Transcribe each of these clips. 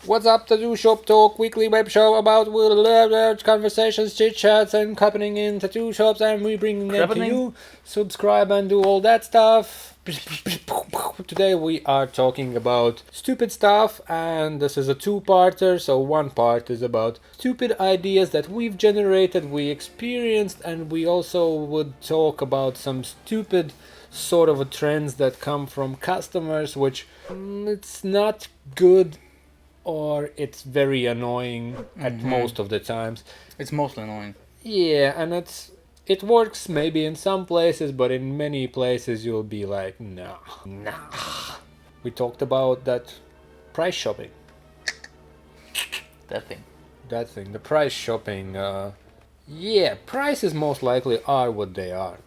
What's up, Tattoo Shop Talk, weekly web show about conversations, chit chats, and happening in tattoo shops, and we bring them to you. Subscribe and do all that stuff. Today we are talking about stupid stuff, and this is a two-parter. So one part is about stupid ideas that we've generated, we experienced, and we also would talk about some stupid sort of trends that come from customers, which it's not good, or it's very annoying at most of the times. It's mostly annoying. Yeah, and it works maybe in some places, but in many places you'll be like, nah. We talked about that price shopping. That thing, the price shopping. Yeah, prices most likely are what they are.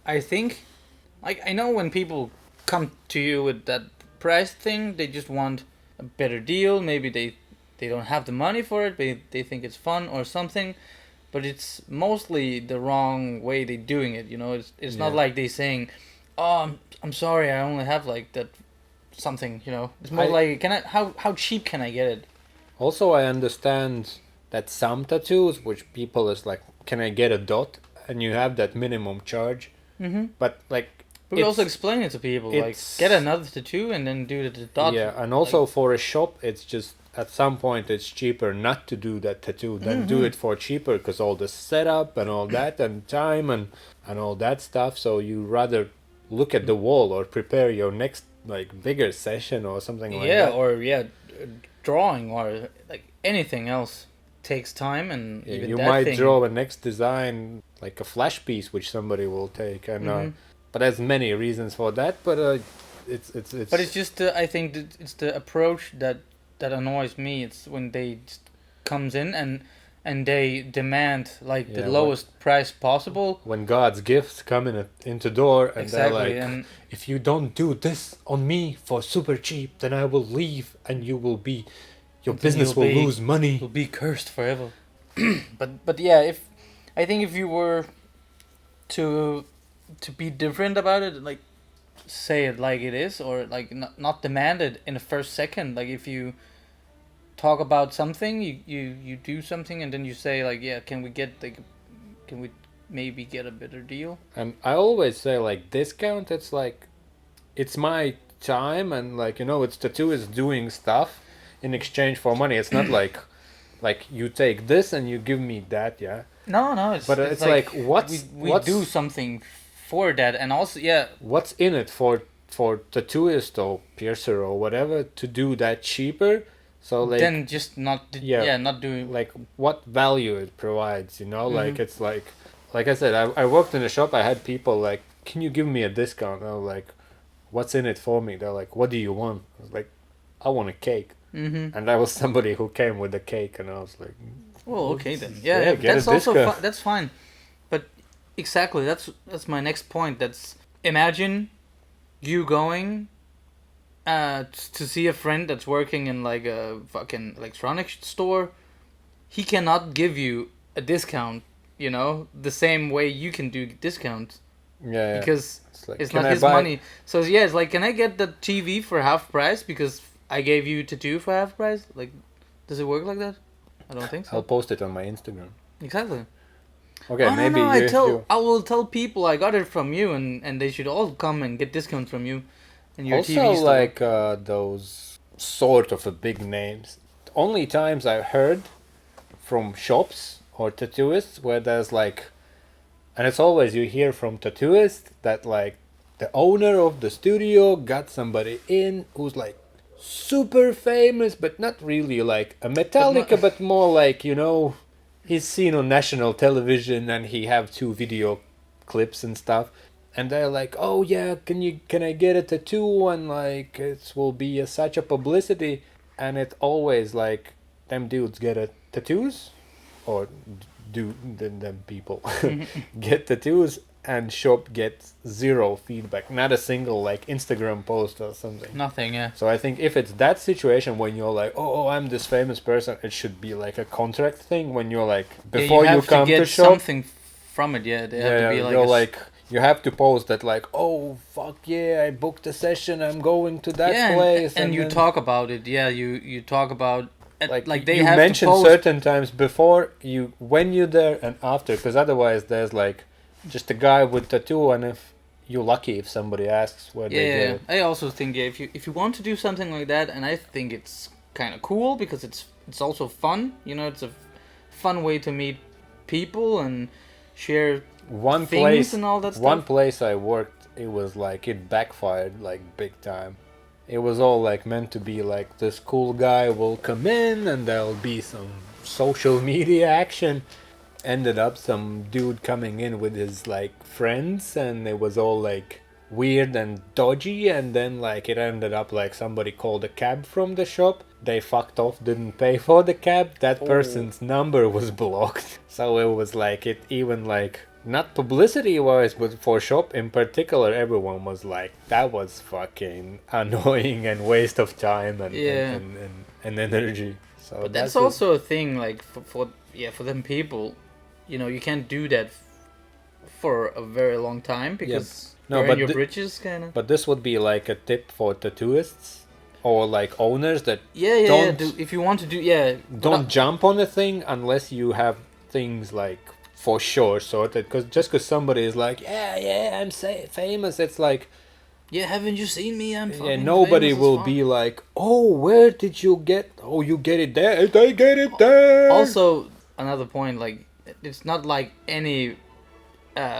I think, like, I know when people come to you with that price thing, they just want a better deal. Maybe they don't have the money for it, but they think it's fun or something. But it's mostly the wrong way they're doing it. You know, it's not like they saying, "Oh, I'm sorry, I only have like that something." You know, it's more like, how cheap can I get it? Also, I understand that some tattoos, which people is like, can I get a dot? And you have that minimum charge. Mm-hmm. But like, But we also explain it to people, like, get another tattoo and then do the dot. Yeah, and also for a shop, it's just, at some point, it's cheaper not to do that tattoo than do it for cheaper, because all the setup and all that, and time and all that stuff. So you rather look at the wall or prepare your next, like, bigger session or something like that. Drawing or, like, anything else takes time, and even you that might thing. draw a next design, like a flash piece, which somebody will take, and but there's many reasons for that. But it's. But it's just I think that it's the approach that annoys me. It's when they just comes in and they demand like the lowest price possible. When God's gifts come into door, and Exactly, they're like, if you don't do this on me for super cheap, then I will leave, and you will be, your business will lose money. You'll be cursed forever. but yeah, I think if you were to be different about it, like say it like it is, or like not demand it in the first second. Like if you talk about something, you do something, and then you say like, yeah, can we maybe get a better deal? And I always say, like, discount, it's like, it's my time, and like, it's tattoo is doing stuff in exchange for money. It's not like you take this and you give me that. No, it's like we do something for that, and also what's in it for tattooist or piercer or whatever to do that cheaper? So like, then just not doing, like, what value it provides, like, it's like I said, I worked in a shop. I had people like, can you give me a discount? I was like, what's in it for me? They're like, what do you want? I was like, I want a cake. And I was somebody who came with a cake, and I was like, well, okay then, that's also that's fine. But exactly, that's my next point. That's, imagine you going to see a friend that's working in like a fucking electronics store. He cannot give you a discount, the same way you can do discounts. Because it's not his money. So it's like, can I get the TV for half price because I gave you tattoo for half price? Like, does it work like that? I don't think so. I'll post it on my Instagram. Exactly. Okay, maybe I will tell people I got it from you, and they should all come and get discounts from you. And your also, TV store. like those sort of big names. The only times I heard from shops or tattooists where there's like, and it's always you hear from tattooists that like the owner of the studio got somebody in who's like super famous, but not really like a Metallica, but more like, he's seen on national television, and he have 2 video clips and stuff, and they're like, oh yeah, can I get a tattoo, and like it will be such a publicity, and it always like them dudes get a tattoos, or do them people get tattoos, and shop gets 0 feedback, not a single like Instagram post or something. Nothing, yeah. So I think if it's that situation when you're like, oh, I'm this famous person, it should be like a contract thing when you're like, before you come to shop, something from it, they have to be like, you're like, you have to post that like, oh fuck yeah, I booked a session, I'm going to that place, and you then, talk about it. Yeah, you talk about like they you have mention to post certain times before you when you're there and after, because otherwise there's like just a guy with tattoo, and if you're lucky if somebody asks where they get it. I also think if you want to do something like that, and I think it's kind of cool because it's also fun. It's a fun way to meet people and share One things place and all that stuff. One place I worked, it was like it backfired like big time. It was all like meant to be like this cool guy will come in and there'll be some social media action. Ended up some dude coming in with his like friends, and it was all like weird and dodgy, and then like it ended up like somebody called a cab from the shop. They fucked off, didn't pay for the cab. That person's number was blocked. So it was like it even like not publicity wise, but for shop in particular, everyone was like, that was fucking annoying and waste of time and energy. So but that's also a thing, like for them people, you can't do that for a very long time because burn your bridges, kind of. But this would be like a tip for tattooists or like owners that if you want to do don't jump on a thing unless you have things like for sure sorted. Because somebody is like, I'm famous, it's like, haven't you seen me? I'm fucking nobody will be like, oh, where did you get? Oh, you get it there. They get it there. Also, another point, like, it's not like any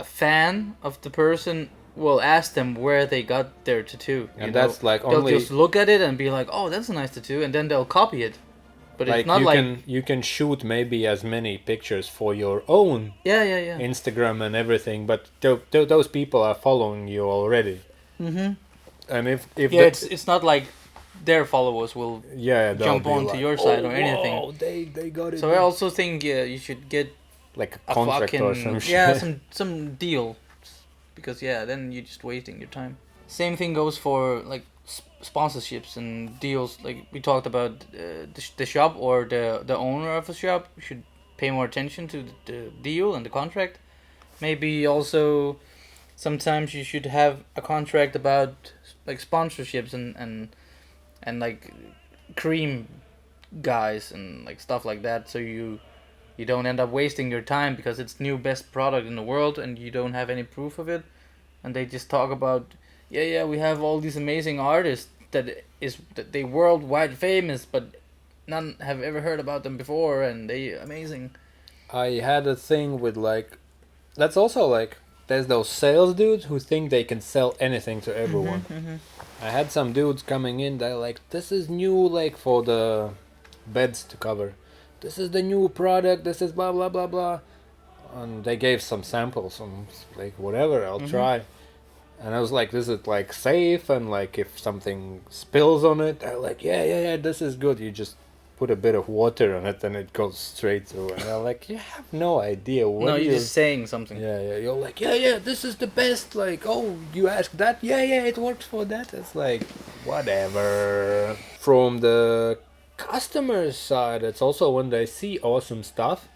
fan of the person will ask them where they got their tattoo. And that's like they'll just look at it and be like, oh, that's a nice tattoo, and then they'll copy it. But like it's not you can shoot maybe as many pictures for your own Instagram and everything, but those people are following you already. Mm-hmm. And if it's not like their followers will jump onto like, your side or anything. Oh, they got it. So I also think you should get like a contract or some shit. some deal, because then you're just wasting your time. Same thing goes for like sponsorships and deals. Like we talked about, the shop or the owner of a shop should pay more attention to the deal and the contract. Maybe also sometimes you should have a contract about like sponsorships and like cream guys and like stuff like that, so you don't end up wasting your time because it's new best product in the world and you don't have any proof of it, and they just talk about we have all these amazing artists that they worldwide famous, but none have ever heard about them before, and they amazing. I had a thing with like, that's also like, there's those sales dudes who think they can sell anything to everyone. Mm-hmm. I had some dudes coming in, they're like, this is new, like for the beds to cover. This is the new product, this is blah blah blah blah. And they gave some samples, some like whatever, I'll try. And I was like, this is like safe, and like if something spills on it, they're like, yeah, this is good. You just put a bit of water on it and it goes straight through. And they're like, you have no idea what. No, you're just saying something. Yeah, you're like, this is the best. Like, oh, you asked that? Yeah, it works for that. It's like, whatever. From the customer's side, it's also when they see awesome stuff,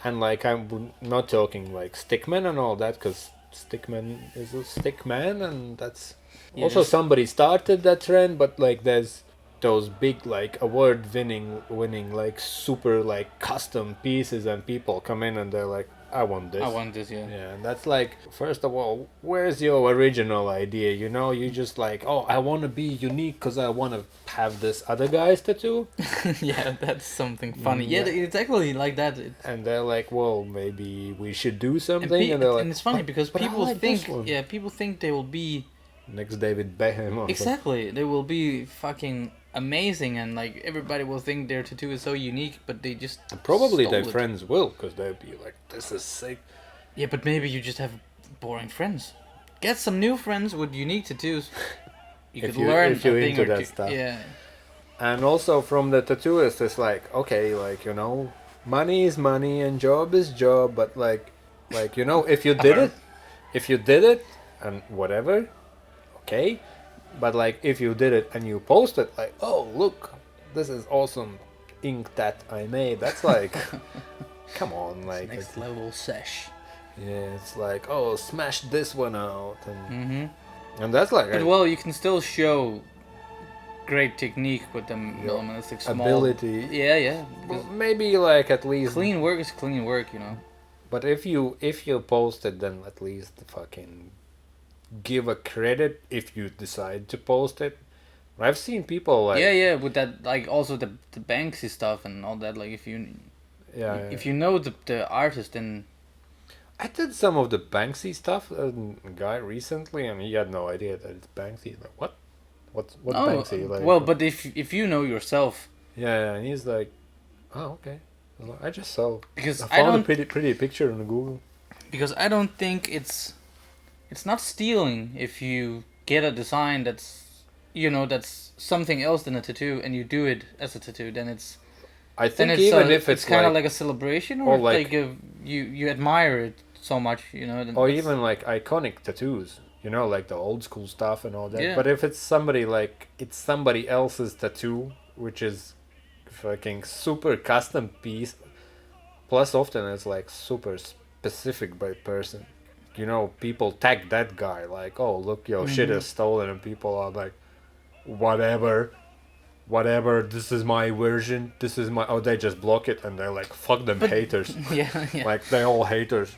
and like I'm not talking like stickman and all that, because stickman is a stickman, and that's also somebody started that trend, but like there's those big like award winning like super like custom pieces, and people come in and they're like, I want this, and that's like, first of all, where's your original idea? You just like, oh, I want to be unique because I want to have this other guy's tattoo. That's something funny. It's actually like that. And they're like, well, maybe we should do something, and they're like, and it's funny because people think they will be next David Beckham. Exactly, they will be fucking amazing, and like everybody will think their tattoo is so unique, but they just probably their friends will, because they'll be like, this is sick. Yeah, but maybe you just have boring friends. Get some new friends with unique tattoos. You could learn if you're into that stuff. Yeah. And also from the tattooist, it's like, okay, like, money is money and job is job, but like if you did it and whatever, okay. But like if you did it and you posted like, oh look, this is awesome ink that I made, that's like come on, like next level sesh. Yeah, it's like, oh, smash this one out, and that's like. But well, you can still show great technique with the minimalistic small ability. Yeah. Well, maybe like at least clean work is clean work, you know. But if you post it, then at least fucking give a credit if you decide to post it. I've seen people like with that, like also the Banksy stuff and all that. Like if you if you know the artist, then I did some of the Banksy stuff. A guy recently, and he had no idea that it's Banksy. Like what? What's Banksy? Like, well, but if you know yourself. Yeah, and he's like, oh, okay. I just saw. Because I found a pretty picture on Google. Because I don't think it's not stealing if you get a design that's that's something else than a tattoo and you do it as a tattoo. Then it's. I think even if it's kind of like a celebration, or like you admire it so much, or even like iconic tattoos, like the old school stuff and all that. Yeah. But if it's it's somebody else's tattoo, which is fucking super custom piece, plus often it's like super specific by person. People tag that guy like, oh, look, your shit is stolen, and people are like, whatever, this is my version, this is my, they just block it, and they're like, fuck them, haters. Yeah. Like, they're all haters.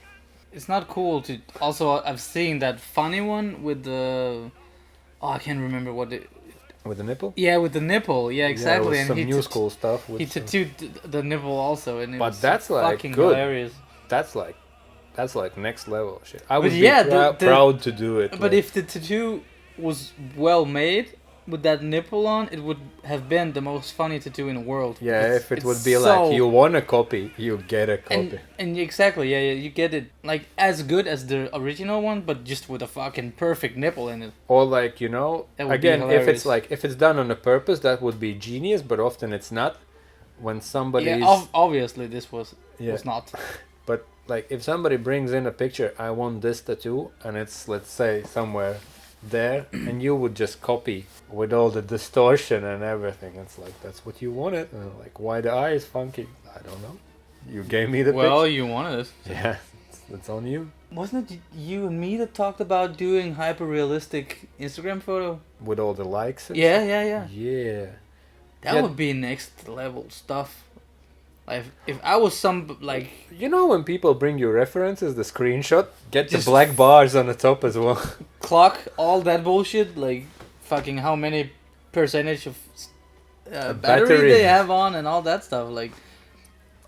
It's not cool to, also, I've seen that funny one with the, I can't remember what it, with the nipple? Yeah, with the nipple. Yeah, exactly. Yeah, and some new school stuff. He tattooed the nipple also, and it was that's like fucking good. Hilarious. That's like next level shit. I would be proud to do it. But if the tattoo was well made with that nipple on, it would have been the most funny tattoo in the world. Yeah, if it would be like, you want a copy, you get a copy. And exactly, yeah, you get it like as good as the original one, but just with a fucking perfect nipple in it. Or like, again, if it's done on a purpose, that would be genius, but often it's not. When somebody obviously this was not. But like, if somebody brings in a picture, I want this tattoo, and it's, let's say, somewhere there, and you would just copy with all the distortion and everything. It's like, that's what you wanted. And I'm like, why the eye is funky? I don't know. You gave me the picture. Well, you wanted it. Yeah, it's on you. Wasn't it you and me that talked about doing hyper-realistic Instagram photo? With all the likes? And Yeah. Yeah. That would be next level stuff. Like, if I was like... when people bring you references, the screenshot, get the black bars on the top as well. Clock all that bullshit, like fucking how many percentage of battery they have on and all that stuff. Like,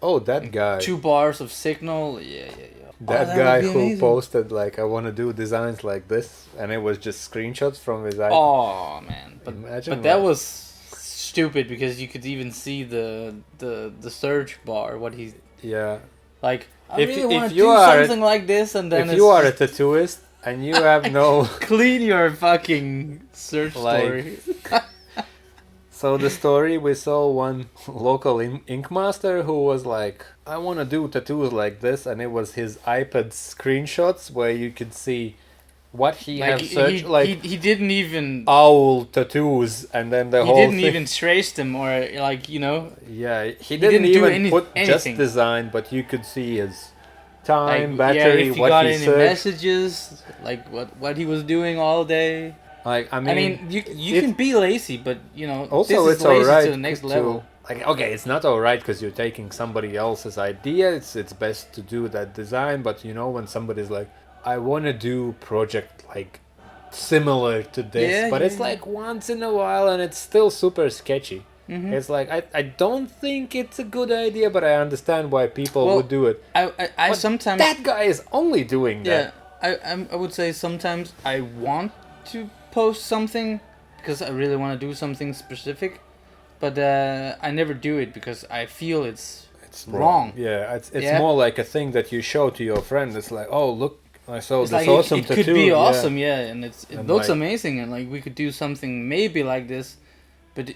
oh, that guy. 2 bars of signal. Yeah. That guy who posted, like, I want to do designs like this, and it was just screenshots from his iPhone. Oh, man. But that was... stupid, because you could even see the search bar, what he's like, I really want to do something like this, and then if you are a tattooist and you have no clean your fucking search story. So the story, we saw one local ink master who was like, I want to do tattoos like this, and it was his iPad screenshots where you could see what he had searched, he didn't even owl tattoos, and then the whole thing. He didn't even trace them, or like, Yeah, he didn't even put just design, but you could see his time, battery, if he got any messages, like what he was doing all day. Like, I mean you can be lazy, but also this is it's lazy alright to the next level. Like, okay, it's not alright because you're taking somebody else's idea. It's best to do that design, but when somebody's like, I want to do project like similar to this, but it's like once in a while, and it's still super sketchy. Mm-hmm. It's like, I don't think it's a good idea, but I understand why people would do it. I sometimes... That guy is only doing that. Yeah, I would say sometimes I want to post something because I really want to do something specific, but I never do it because I feel it's wrong. Yeah, it's more like a thing that you show to your friend. It's like, oh, look, I saw this awesome tattoo. It could be awesome, and it looks amazing, and like we could do something maybe like this, but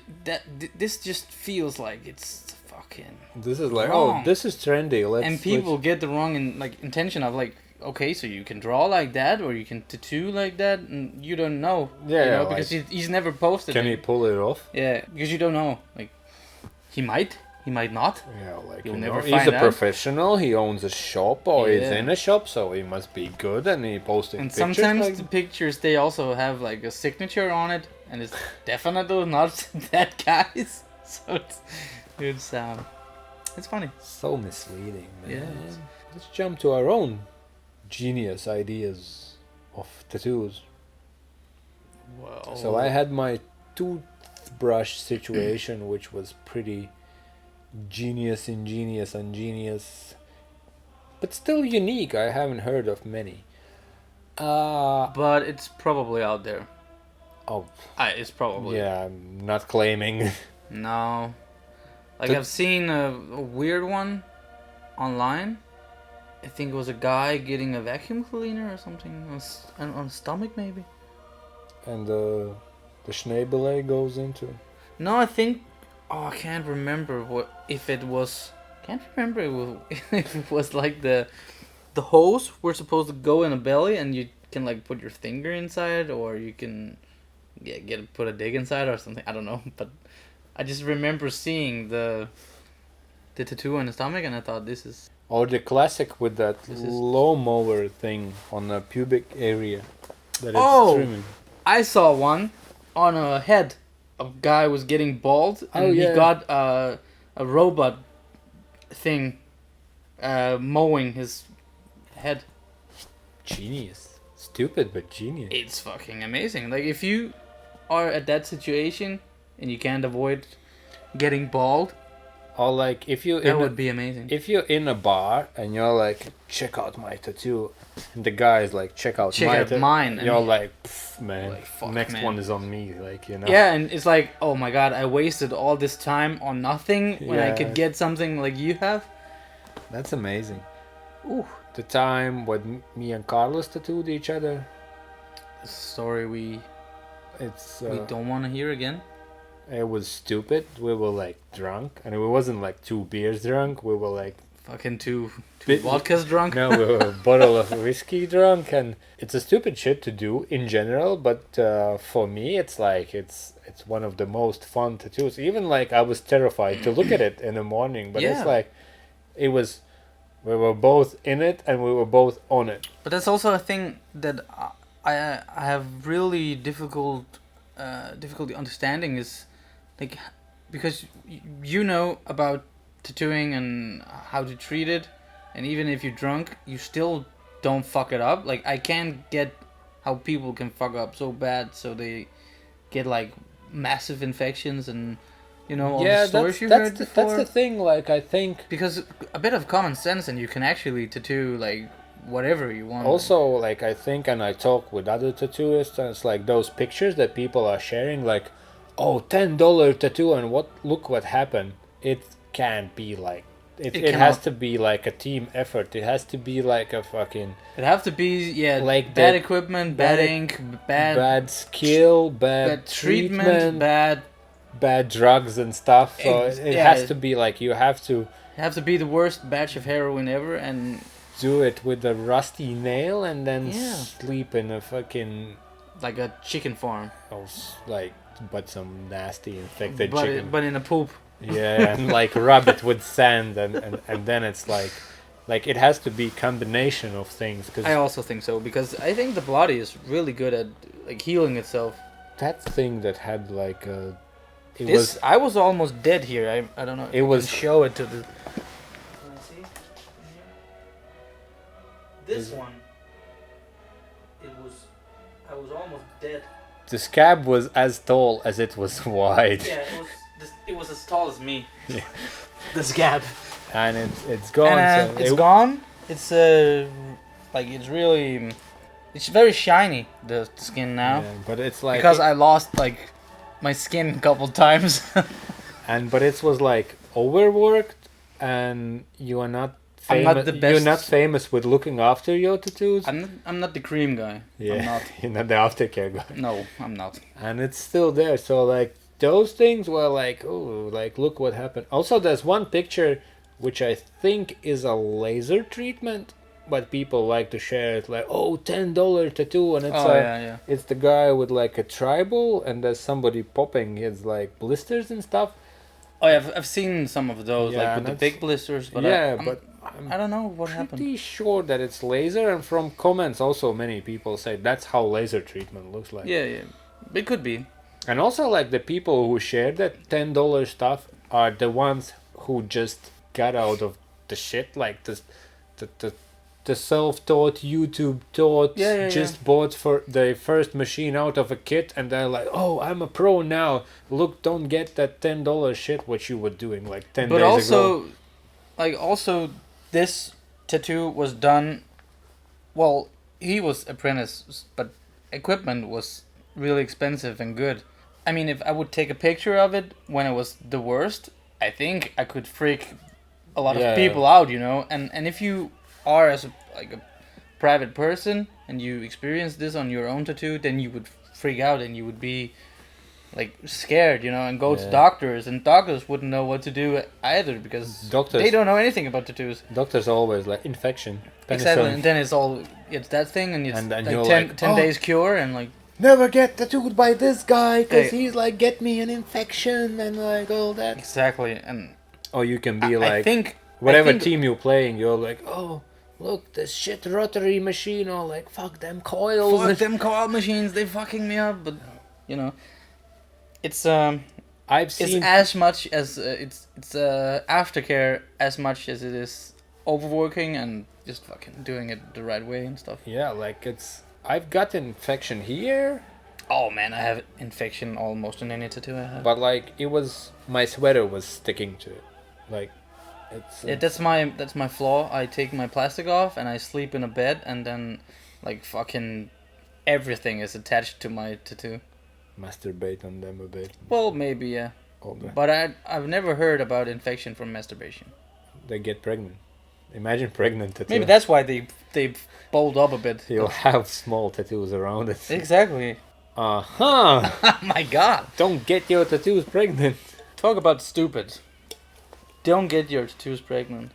this just feels like it's fucking. This is like wrong. Oh, this is trendy. And people get the wrong intention of like, okay, so you can draw like that, or you can tattoo like that, and you don't know. Because he's never posted. Can he pull it off? Yeah, because you don't know. Like, he might. He might not. Yeah, like You'll never he's find a out. professional. He owns a shop or he's in a shop, so he must be good. And he posted And pictures. Sometimes the pictures they also have like a signature on it, and it's definitely not that guy's. So it's funny. So misleading, man. Yeah. Let's jump to our own genius ideas of tattoos. Well, So I had my toothbrush situation, which was pretty ingenious, but still unique. I haven't heard of many. But it's probably out there. Oh, It's probably. yeah, I'm not claiming. No. Like I've seen a weird one online. I think it was a guy getting a vacuum cleaner or something on his stomach, maybe. And the Schnabele goes into. No, I think. Oh, I can't remember if it was. Can't remember if it was like the hose were supposed to go in a belly, and you can like put your finger inside, or you can put a dig inside or something. I don't know, but I just remember seeing the tattoo on the stomach, and I thought this is. Or the classic with that lawnmower thing on the pubic area. That it's trimming. I saw one on a head. A guy was getting bald, and he got a robot thing mowing his head. Genius. Stupid, but genius. It's fucking amazing. Like, if you are at that situation and you can't avoid getting bald, or like if you that would be amazing. If you're in a bar and you're like, check out my tattoo, and the guy is like, check out mine. You're like, man, like, fuck, next man. one is on me, like, you know. Yeah, and it's like, oh my god, I wasted all this time on nothing when I could get something like you have. That's amazing. Ooh. The time when me and Carlos tattooed each other. A story we don't want to hear again. It was stupid. We were like drunk, and it wasn't like 2 beers drunk. We were like fucking two vodkas drunk. No, we were a bottle of whiskey drunk, and it's a stupid shit to do in general. But for me, it's like it's one of the most fun tattoos. Even like I was terrified to look at it in the morning, but it's like it was. We were both in it, and we were both on it. But that's also a thing that I have really difficulty understanding is. Like, because you know about tattooing and how to treat it, and even if you're drunk, you still don't fuck it up. Like, I can't get how people can fuck up so bad, so they get like massive infections and all the stories you heard before. That's the thing. Like, I think because a bit of common sense, and you can actually tattoo like whatever you want. Also, like I think, and I talk with other tattooists, and it's like those pictures that people are sharing, like. Oh, $10 tattoo, and look what happened. It can't be like it has to be like a team effort. It has to be like a fucking. It have to be like bad equipment, bad ink, bad skill, bad treatment, bad drugs and stuff. So it has to be like you have to be the worst batch of heroin ever and do it with a rusty nail and then sleep in a fucking like a chicken farm. But some nasty infected chicken. But in a poop. Yeah, and like rub it with sand and then it's like it has to be combination of things. Cause I also think so, because I think the body is really good at like healing itself. That thing that had like I was almost dead here. I don't know if I can show it to the. Let me see. This one. I was almost dead. The scab was as tall as it was wide. Yeah, it was as tall as me. Yeah. The scab. And it's gone. And, it's gone. It's it's really, it's very shiny, the skin now. Yeah, but it's like because I lost like my skin a couple times. But it was like overworked, and you are not. I'm not the best. You're not famous with looking after your tattoos. I'm not the cream guy. Yeah, I'm not. You're not the aftercare guy. No, I'm not. And it's still there. So like those things were like, oh, like look what happened. Also, there's one picture which I think is a laser treatment, but people like to share it like, oh, $10 tattoo, and it's it's the guy with like a tribal, and there's somebody popping his like blisters and stuff. Oh, yeah, I've seen some of those, like with the big blisters, but I don't know what happened. I'm pretty sure that it's laser, and from comments also many people say that's how laser treatment looks like. Yeah, it could be. And also, like, the people who share that $10 stuff are the ones who just got out of the shit, like the self-taught YouTube taught just bought for the first machine out of a kit, and they're like, oh, I'm a pro now, look, don't get that $10 shit what you were doing like 10 days ago. But also this tattoo was done, well, he was apprentice, but equipment was really expensive and good. I mean, if I would take a picture of it when it was the worst, I think I could freak a lot of people out, you know. And if you are as a private person and you experience this on your own tattoo, then you would freak out and you would be like scared, you know, and go to doctors, and doctors wouldn't know what to do either because they don't know anything about tattoos. Doctors are always like infection, penicillin. Exactly, and then it's that thing, and it's like 10 days cure, and like never get tattooed by this guy because he's like get me an infection and like all that. Exactly, and you can be whatever team you're playing, you're like, oh, look, this shit rotary machine, or like, fuck them coils. Fuck them coil machines, they fucking me up. But, you know, it's it's as much as it's aftercare as much as it is overworking and just fucking doing it the right way and stuff. Yeah, like I've got infection here. Oh man, I have infection almost in any tattoo I have. But like my sweater was sticking to it, like. That's my flaw. I take my plastic off and I sleep in a bed, and then like fucking everything is attached to my tattoo. Masturbate on them a bit. Well, maybe, yeah. But I've never heard about infection from masturbation. They get pregnant. Imagine pregnant tattoo. Maybe that's why they bulked up a bit. You'll have small tattoos around it. Exactly. Oh my god. Don't get your tattoos pregnant. Talk about stupid. Don't get your tattoos pregnant.